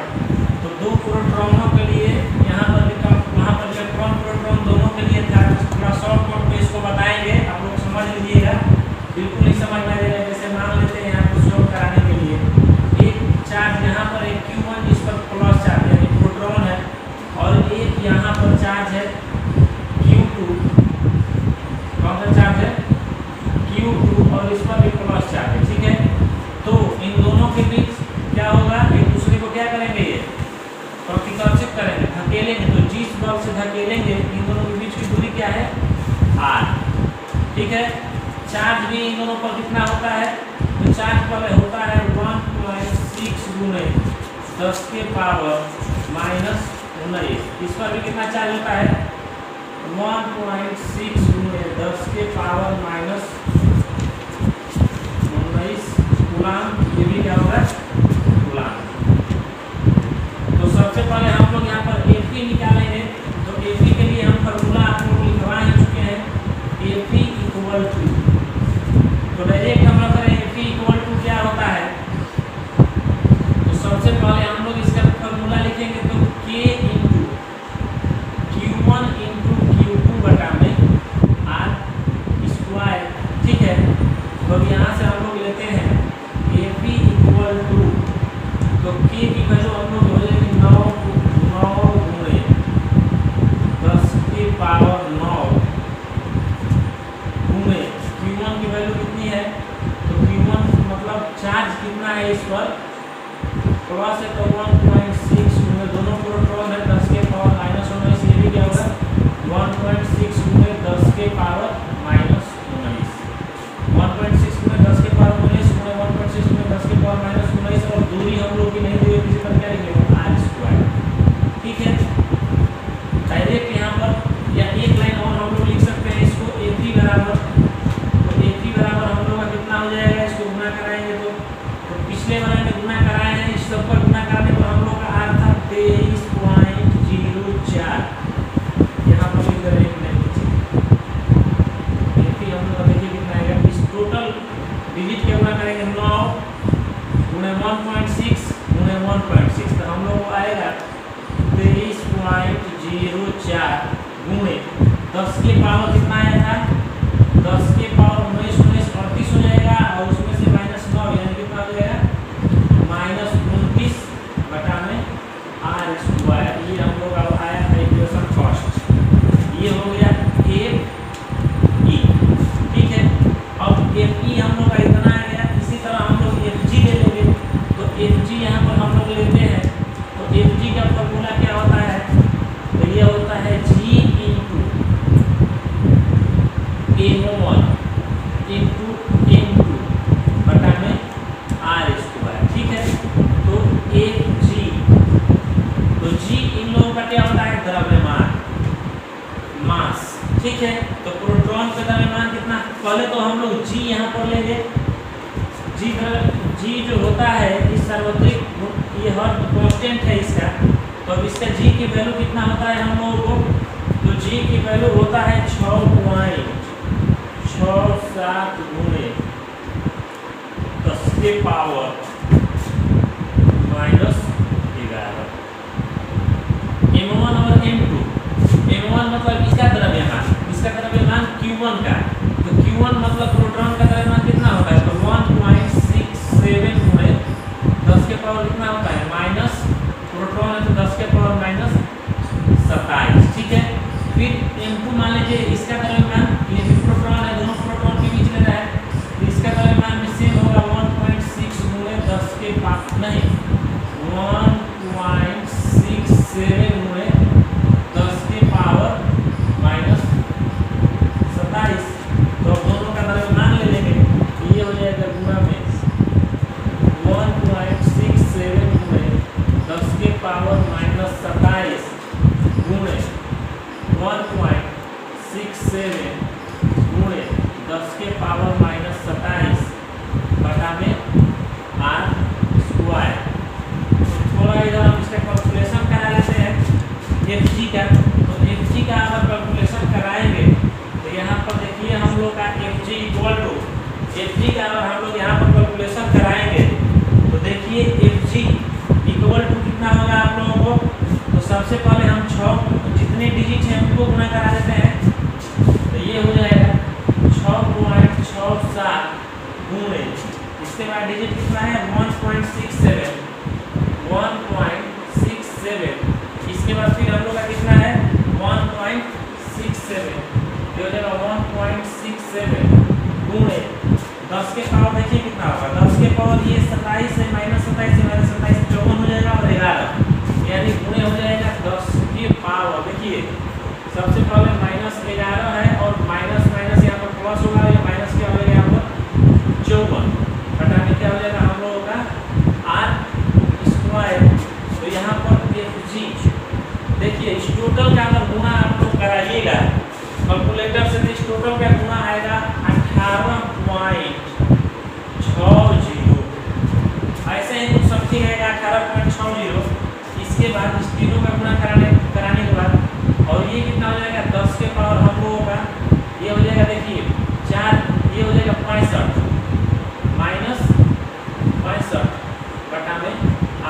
तो 2 प्रोटॉनों के लिए यहाँ पर वहाँ पर इलेक्ट्रॉन प्रोटॉन दोनों के लिए था, थोड़ा शॉर्ट कट में इसको बताएंगे, आप लोग समझ लीजिएगा, बिल्कुल ही समझ में आएगा। जैसे मान लेते हैं यहाँ पर शॉर्ट कराने के लिए एक चार्ज यहाँ पर एक Q1 जिस पर प्लस चार्ज है प्रोटॉन है, और एक यहाँ पर चार्ज है Q2, कौन सा चार्ज है Q2, और इस पर भी प्लस चार्ज है। ठीक है, तो इन दोनों के बीच क्या होगा, एक दूसरे को क्या करेंगे, ये प्रतिकर्षित करेंगे, धकेलेंगे। तो जिस बल से धकेलेंगे इन दोनों के बीच की दूरी क्या है r। ठीक है, चार्ज भी इन दोनों पर कितना होता है, तो चार्ज पर होता है 1.6 गुणे 10 के पावर -19। इस पर भी कितना चार्ज होता है 1.6 गुणे 10 के पावर -19 कूलाम। ये भी क्या होगा कूलाम। तो सबसे पहले हम लोग यहाँ पर Fe निकालेंगे। तो Fe के लिए हम फॉर्मूला आप लोग लिखवा ही चुके हैं, Fe इक्वल टू, तो डायरेक्ट हम लोग करें Fe इक्वल टू क्या होता है। तो सबसे पहले हम लोग इसका फॉर्मूला लिखेंगे, तो K into Q1 into Q2 बटा में R स्क्वायर। ठीक है, तो अब यहाँ से हम लोग लेते हैं Fe इक्वल टू, तो K की वैल्यू हम लोग हो जाएगी 9 गुणे 10 की पावर 9 गुणे Q1 की वैल्यू कितनी है, तो Q1 मतलब चार्ज कितना है इस पर प्लस है, तो 1.6 गुणे दोनों प्रोटॉन है 10 के पावर -19, ये भी क्या होगा 1.6 गुणे 10 के पावर -19, 1.6 गुणे 10 के पावर 19 गुणे 1.6 गुणे 10 के पावर -19, और दूरी हम लोग की नहीं दी हुई, किसी पर क्या लिखेंगे r स्क्वायर। ठीक है, डायरेक्ट यहाँ पर या एक लाइन और हम लोग लिख सकते हैं इसको, गुणे 1.6 गुणे 1.6, तो हम लोग को आएगा 23.04 गुणे 10 के पावर कितना आया था, 10 के पावर 19 19 38 हो जाएगा, और उसमें से -9 यानी कितना हो जाएगा -29 बटा में r स्क्वायर। ये हम लोग अब आया था इक्वेशन फर्स्ट, ये हो गया FE। ठीक है, अब FE हम लोग का इतना आ गया। इसी तरह हम लोग FG ले लेंगे, तो FG यहाँ पर हम लोग लेते हैं, तो FG का फॉर्मूला क्या होता है, तो ये होता है G into M1 into M2 बटा में r स्क्वायर। ठीक है, तो FG, तो G इन लोगों का क्या होता है, द्रव्यमान, मास। ठीक है, तो प्रोटॉन का द्रव्यमान कितना, पहले तो हम लोग G यहाँ पर लेंगे। G जो होता है इस सार्वत्रिक, ये हर कांस्टेंट है इसका, तो अब इसका G की वैल्यू कितना होता है हम लोगों को, तो G की वैल्यू होता है 6.67 गुणे 10 के पावर -11। M1 और M2, M1 मतलब इसका द्रव्यमान Q1 का, तो Q1 मतलब प्रोटॉन का द्रव्यमान कितना होता है, तो 1.67 गुणे 10 के पावर कितना होता है माइनस, प्रोटॉन है तो 10 के पावर -27। ठीक है, फिर M2 मान लीजिए इसका द्रव्यमान, ये भी प्रोटॉन है, दोनों प्रोटॉन के बीच में रहा है, तो इसका द्रव्यमान में सेम होगा 1.6 गुणे 10 के पावर 1.67 गुणे 10 के पावर -27। तो दोनों का द्रव्यमान ले लेंगे, ये हो जाएगा गुणा में 1.67 गुणे 10 के पावर -27 गुणे 1.67 गुणे 10 के पावर -27 बटा में r स्क्वायर। थोड़ा इधर हम इसका कैलकुलेशन करा लेते हैं FG का, तो FG का अगर कैलकुलेशन कराएंगे तो यहाँ पर देखिए हम लोग का FG इक्वल टू, FG का अगर हम लोग यहाँ पर कैलकुलेशन कराएंगे तो देखिए FG इक्वल टू कितना होगा आप लोगों को, तो सबसे पहले हम 6 जितने डिजिट हैं उनको गुणा करा देते हैं, तो ये हो जाएगा 6.67 गुणे, इसके बाद डिजिट कितना है 1.67, इसके बाद फिर हम लोग का कितना है 1.67, ये हो जाएगा 1.67 गुणे 10 के पावर, देखिए कितना होगा 10 के पावर, ये 27 है -27 से -27 54 हो जाएगा, और 11 यानी गुणे हो जाएगा 10 के पावर। देखिए सबसे पहले -11 है, और माइनस यहाँ पर प्लस होगा, ये माइनस क्या हो जाएगा यहाँ पर 54 बटा में क्या हो जाएगा हम लोगों का r स्क्वायर। तो यहाँ पर FG देखिए, इस टोटल का अगर गुणा आप लोग कराइएगा कैलकुलेटर से, तो इस टोटल का गुणा आएगा 18.60, ऐसे ही कुछ समथिंग आएगा 18.60। इसके बाद इस तीनों का गुणा कराने के बाद, और ये कितना हो जाएगा 10 के पावर हम लोगों का, ये हो जाएगा देखिए 4, ये हो जाएगा 65 -65 बटा में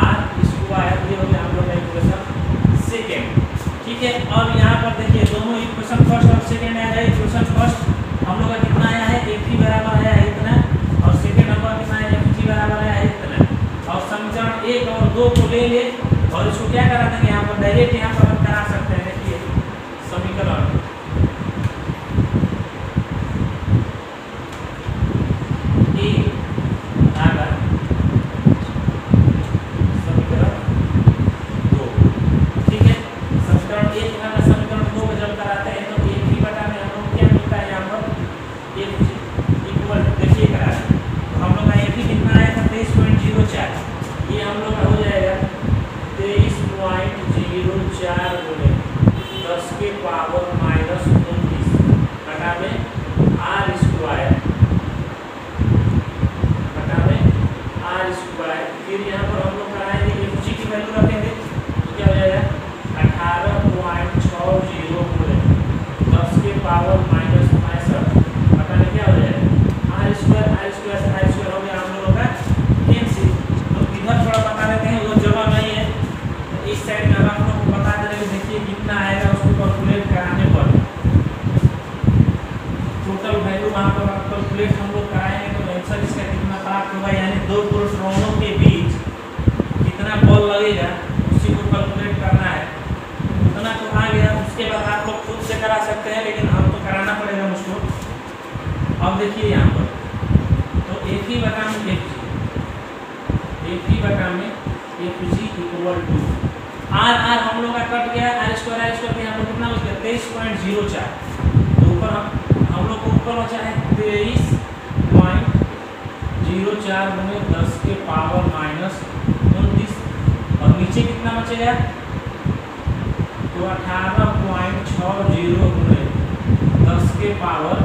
r स्क्वायर। ये हो गया हम लोग का इक्वेशन सेकेंड। ठीक है, और यहाँ पर देखिए दोनों इक्वेशन फर्स्ट और सेकेंड आ जाए। इक्वेशन फर्स्ट हम लोग का कितना आया है, FG बराबर आया है इतना, और सेकेंड नंबर कितना है FG बराबर आया है इतना, और समीकरण 1 और 2 को ले ले, और इसको क्या करा देंगे यहाँ पर डायरेक्ट यहाँ पर हम करा सकते हैं। देखिए समीकरण ये हम लोग का हो जाएगा 23.04 दो प्रोटॉनों के बीच कितना बल लगेगा उसी को कैलकुलेट करना है। उतना तो आ गया, उसके बाद आप लोग खुद से करा सकते हैं, लेकिन हम तो कराना पड़ेगा मुझको। अब देखिए यहाँ पर तो एफ ई बटा में F G equal to R हम लोग का कट गया, आर स्क्वायर यहाँ पर कितना बच गया 23.04। तो ऊपर हम लोग को ऊपर बचा है 23.04 गुणे 10 के पावर माइनस 29, और नीचे कितना बचेगा तो 18.60 गुणे 10 के पावर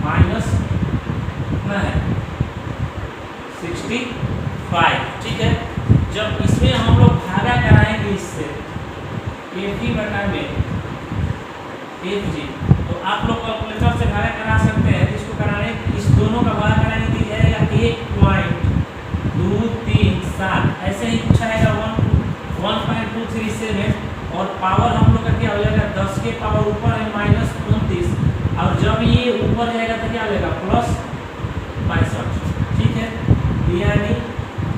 माइनस कितना है 65। ठीक है, जब इसमें हम लोग भागा कराएंगे इससे एफ ई बटा में एफ जी, तो आप लोग कैलकुलेटर से भागा करा सकते हैं। इसको कराने इस दोनों का भागा कराने दी जाएगा 1.237, ऐसे ही पूछा जाएगा 1.237, और पावर हम लोग का क्या हो जाएगा 10 के पावर ऊपर है माइनस 29, और जब ये ऊपर जाएगा तो क्या हो जाएगा प्लस 62। ठीक है, यानी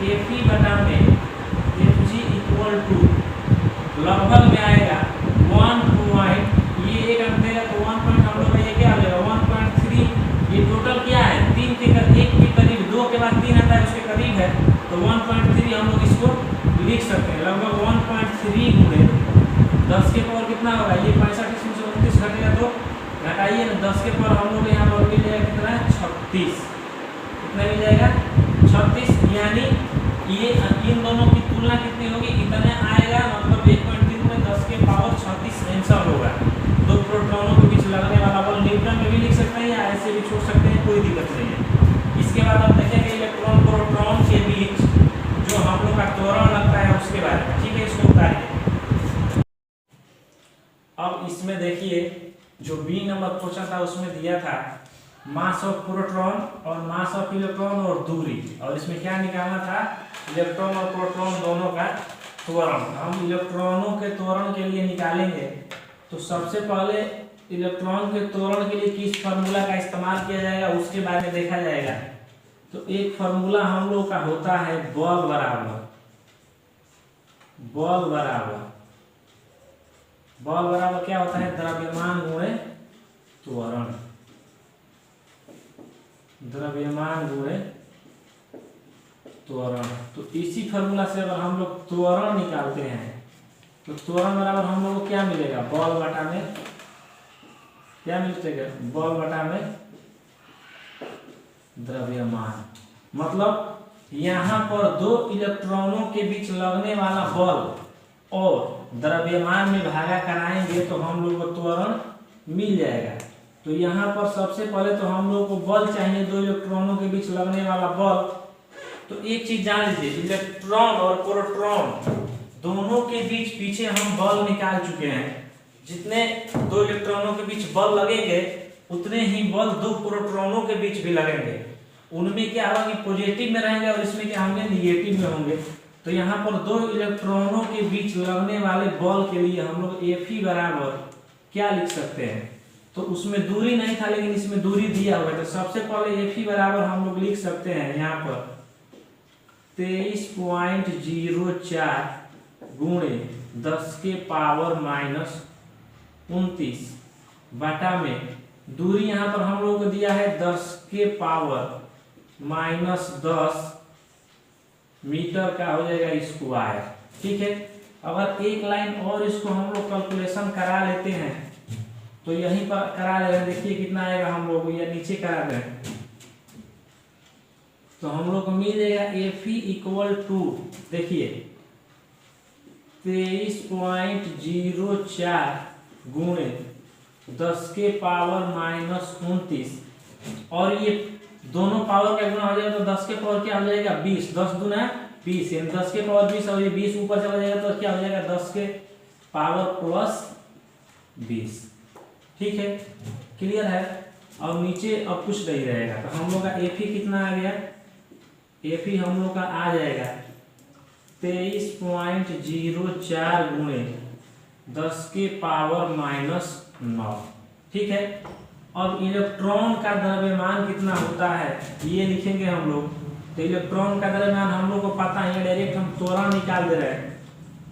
एफ ई बटा में एफ जी इक्वल टू लगभग में आएगा 1 पॉइंट, ये एक अंक देगा तो 1 पॉइंट हम लोग का ये क्या हो जाएगा 1.3। ये टोटल क्या है 3 के एक के करीब, 2 के बाद 3 आता है उसके करीब है, तो 1.3 हम लोग इसको लिख सकते हैं। लगभग 1.3 गुणे 10 के पावर कितना होगा, ये 65 इसमें से 29 घटेगा तो घटाइए ना, 10 के पावर हम लोग यहाँ पर मिल जाएगा कितना है 36, कितना मिल जाएगा 36। यानी ये इन दोनों की तुलना कितनी होगी, इतने आएगा, मतलब 1.3 में 10 के पावर 36 आंसर होगा। दो प्रोटॉनों के बीच लगने वाला बल न्यूटन में भी लिख सकते हैं या ऐसे भी छोड़ सकते हैं, कोई दिक्कत नहीं है। इसके बाद हम देखेंगे इलेक्ट्रॉन प्रोटॉन के बीच जो हम लोग का त्वरण लगता है उसके बारे में। ठीक है, इसको उतारिए। अब इसमें देखिए जो बी नंबर क्वेश्चन था उसमें दिया था मास ऑफ प्रोटॉन और मास ऑफ इलेक्ट्रॉन और दूरी, और इसमें क्या निकालना था इलेक्ट्रॉन और प्रोटॉन दोनों का त्वरण। हम इलेक्ट्रॉनों के त्वरण के लिए निकालेंगे, तो सबसे पहले इलेक्ट्रॉन के त्वरण के लिए किस फार्मूला का इस्तेमाल किया जाएगा उसके बारे में देखा जाएगा। तो एक फार्मूला हम लोग का होता है बल बराबर क्या होता है द्रव्यमान गुणे त्वरण, तो इसी फार्मूला से अगर हम लोग त्वरण निकालते हैं तो त्वरण बराबर हम लोग को क्या मिलेगा बल बटा में द्रव्यमान। मतलब यहाँ पर दो इलेक्ट्रॉनों के बीच लगने वाला बल और द्रव्यमान में भागा कराएंगे तो हम लोग को त्वरण मिल जाएगा। तो यहाँ पर सबसे पहले तो हम लोग को बल चाहिए, दो इलेक्ट्रॉनों के बीच लगने वाला बल। तो एक चीज जान लीजिए, इलेक्ट्रॉन और प्रोटॉन दोनों के बीच पीछे हम बल निकाल चुके हैं। जितने दो इलेक्ट्रॉनों के बीच बल लगेंगे उतने ही बल दो प्रोटॉनों के बीच भी लगेंगे। उनमें क्या होगा कि पॉजिटिव में रहेंगे और इसमें क्या होंगे निगेटिव में होंगे। तो यहाँ पर दो इलेक्ट्रॉनों के बीच लगने वाले बल के लिए हम लोग एफ ई बराबर क्या लिख सकते हैं, तो उसमें दूरी नहीं था लेकिन इसमें दूरी दिया हुआ है। तो सबसे पहले एफ ई बराबर हम लोग लिख सकते हैं यहाँ पर 23.04 गुणे 10 के पावर माइनस 29 बटा में दूरी यहाँ पर हम लोग को दिया है 10 के पावर माइनस 10 मीटर का हो जाएगा स्क्वायर। ठीक है, अगर एक लाइन और इसको हम लोग कैलकुलेशन करा लेते हैं तो यहीं पर करा ले रहे हैं, देखिए कितना आएगा हम लोग, या नीचे करा दें तो हम लोग को मिल जाएगा एफ ई इक्वल टू देखिए 23.04 गुणे 10 के पावर माइनस 29, और ये दोनों पावर का गुणा हो जाएगा तो 10 के पावर क्या हो जाएगा 20, 10 दूना 20, यानी 10 के पावर 20 और ये 20 ऊपर चला जाएगा तो क्या हो जाएगा 10 के पावर प्लस 20। ठीक है, क्लियर है। और नीचे अब कुछ नहीं रहेगा तो हम लोग का एफ ई कितना आ गया, एफ ई हम लोग का आ जाएगा 23.04 गुणे 10 के पावर माइनस 9। ठीक है, अब इलेक्ट्रॉन का द्रव्यमान कितना होता है ये लिखेंगे हम लोग। तो इलेक्ट्रॉन का द्रव्यमान हम लोग को पता है, डायरेक्ट हम त्वरण निकाल दे रहे हैं।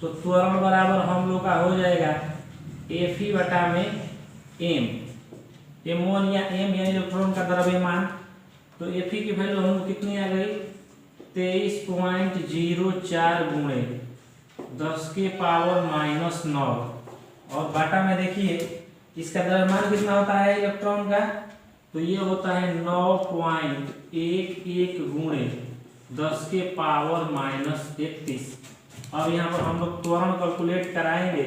तो त्वरण बराबर हम लोग का हो जाएगा Fe बटा में m, m1 या m यानी इलेक्ट्रॉन का द्रव्यमान। तो Fe की वैल्यू हम लोग कितनी आ गई 23.04 गुणे 10 के पावर -9, और बटा में देखिए इसका द्रव्यमान कितना होता है इलेक्ट्रॉन का, तो ये होता है 9.11 गुणे 10 के पावर -31। अब यहाँ पर हम लोग त्वरण कैलकुलेट कराएंगे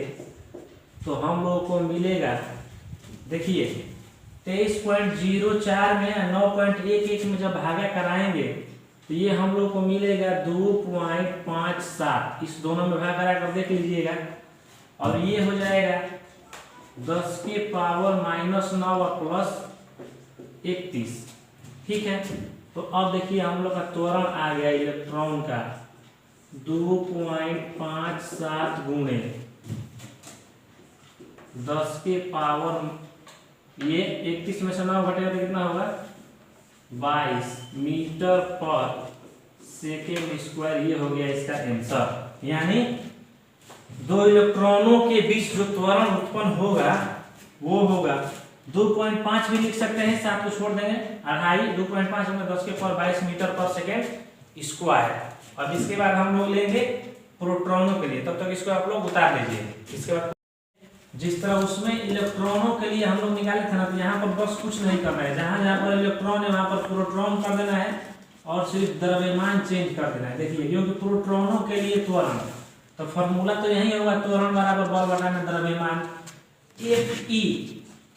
तो हम लोगों को मिलेगा, देखिए 23.04 में 9.11 में जब भागा कराएंगे तो ये हम लोग को मिलेगा 2.57। इस दोनों में भाग करा कर देख लीजिएगा, और ये हो जाएगा 10 के पावर -9 और +31। ठीक है, तो अब देखिए हम लोग का त्वरण आ गया इलेक्ट्रॉन का 2.57 गुणे 10 के पावर, ये 31 में से 9 घटेगा तो कितना होगा 22 मीटर पर सेकेंड स्क्वायर। ये हो गया इसका आंसर। यानी दो इलेक्ट्रॉनों के बीच जो त्वरण उत्पन्न होगा वो होगा 2.5 भी लिख सकते हैं, 7 को छोड़ देंगे, 2.5 2.5 में 10 के पावर 22 मीटर पर सेकेंड स्क्वायर। अब इसके बाद हम लोग लेंगे प्रोटॉनों के लिए, तब तक इसको आप लोग उतार लीजिए। इसके बाद जिस तरह उसमें इलेक्ट्रॉनों के लिए हम लोग निकाले थे ना, तो यहाँ पर बस कुछ नहीं करना है, जहाँ जहाँ पर इलेक्ट्रॉन है वहाँ पर प्रोटॉन कर देना है और सिर्फ द्रव्यमान चेंज कर देना है। देखिए क्योंकि प्रोटॉनों के लिए त्वरण, तो फॉर्मूला तो यही होगा, त्वरण बराबर बल बटा में द्रव्यमान Fe।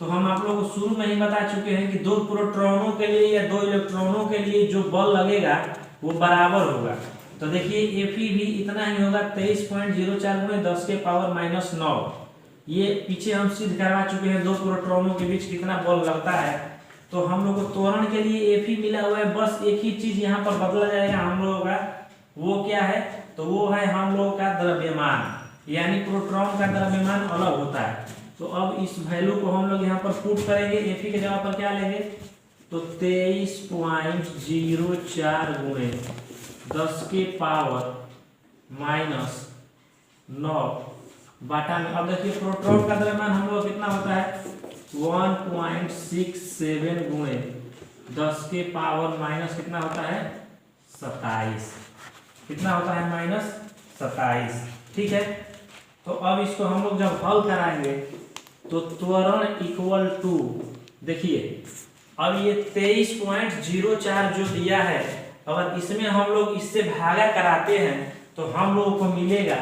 तो हम आप लोगों को शुरू में ही बता चुके हैं कि दो प्रोटॉनों के लिए या दो इलेक्ट्रॉनों के लिए जो बल लगेगा वो बराबर होगा। तो देखिए Fe भी इतना ही होगा 23.04 गुणे 10 के पावर -9। ये पीछे हम सिद्ध करवा चुके हैं दो प्रोटॉनों के बीच कितना बल लगता है। तो हम लोग को त्वरण के लिए Fe मिला हुआ है, बस एक ही चीज यहाँ पर बदला जाएगा हम लोगों का, वो क्या है, तो वो है हम लोगों का द्रव्यमान, यानी प्रोटॉन का द्रव्यमान अलग होता है। तो अब इस वैल्यू को हम लोग यहाँ पर पुट करेंगे, Fe के जगह पर क्या लेंगे, तो 23.04 गुणे 10 के पावर -9 बाटा में। अब देखिए प्रोटॉन का द्रव्यमान हम लोग कितना होता है 1.67 गुणे 10 के पावर माइनस कितना होता है 27। कितना होता है -27। ठीक है, तो अब इसको हम लोग जब हल कराएंगे तो त्वरण इक्वल टू, देखिए अब ये 23.04 जो दिया है, अगर इसमें हम लोग इससे भागा कराते हैं तो हम लोगों को मिलेगा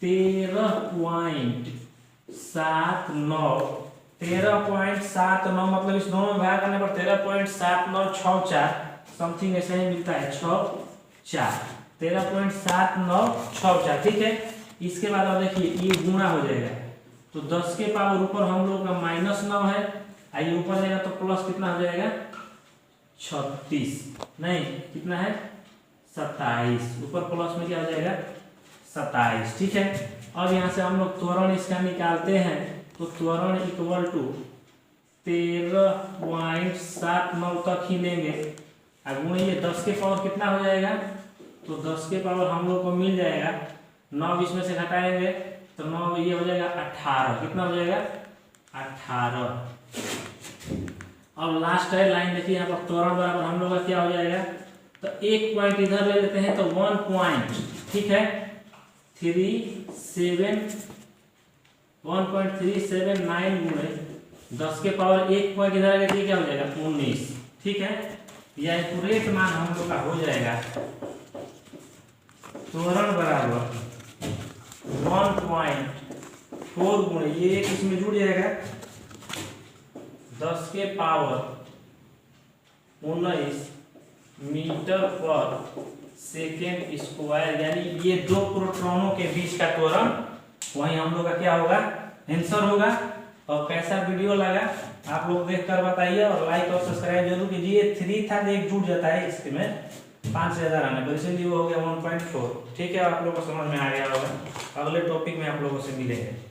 13.79 मतलब इस दोनों में भाग करने पर 13.7964 समथिंग ऐसा ही मिलता है 64 13.7964। ठीक है, इसके बाद अब देखिए ये गुणा हो जाएगा, तो 10 के पावर ऊपर हम लोग का -9 है, आइए ऊपर जाएगा तो प्लस कितना हो जाएगा 36, नहीं कितना है 27, ऊपर प्लस में क्या हो जाएगा 27। ठीक है, अब यहाँ से हम लोग त्वरण इसका निकालते हैं, तो त्वरण इक्वल टू 13.79 तक ही लेंगे, गुणे ये 10 के पावर कितना हो जाएगा, तो 10 के पावर हम लोग को मिल जाएगा 9 इसमें से घटाएंगे तो 9 ये हो जाएगा 18। कितना हो जाएगा 18। अब लास्ट है लाइन, देखिए यहाँ पर त्वरण बराबर हम लोग का क्या हो जाएगा, तो एक पॉइंट इधर ले लेते हैं तो 1 पॉइंट, ठीक है 1.379 गुणे 10 के पावर एक पॉइंट इधर आएगा, क्या हो जाएगा 19। ठीक है, यह एक्यूरेट मान हम लोग का हो जाएगा त्वरण बराबर 1.4 गुणे, ये एक इसमें जुड़ जाएगा 10 के पावर 19 मीटर पर सेकेंड स्क्वायर, यानी ये दो प्रोटॉनों के बीच का त्वरण वही हम लोग का क्या होगा आंसर होगा। और कैसा वीडियो लगा आप लोग देख कर बताइए, और लाइक और सब्सक्राइब जरूर कीजिए। 3 था तो एक जुड़ जाता है, इसमें 5 से ज़्यादा आने पर, इसलिए वो हो गया 1.4। ठीक है, आप लोगों को समझ में आ गया होगा। अगले टॉपिक में आप लोगों से मिलेंगे।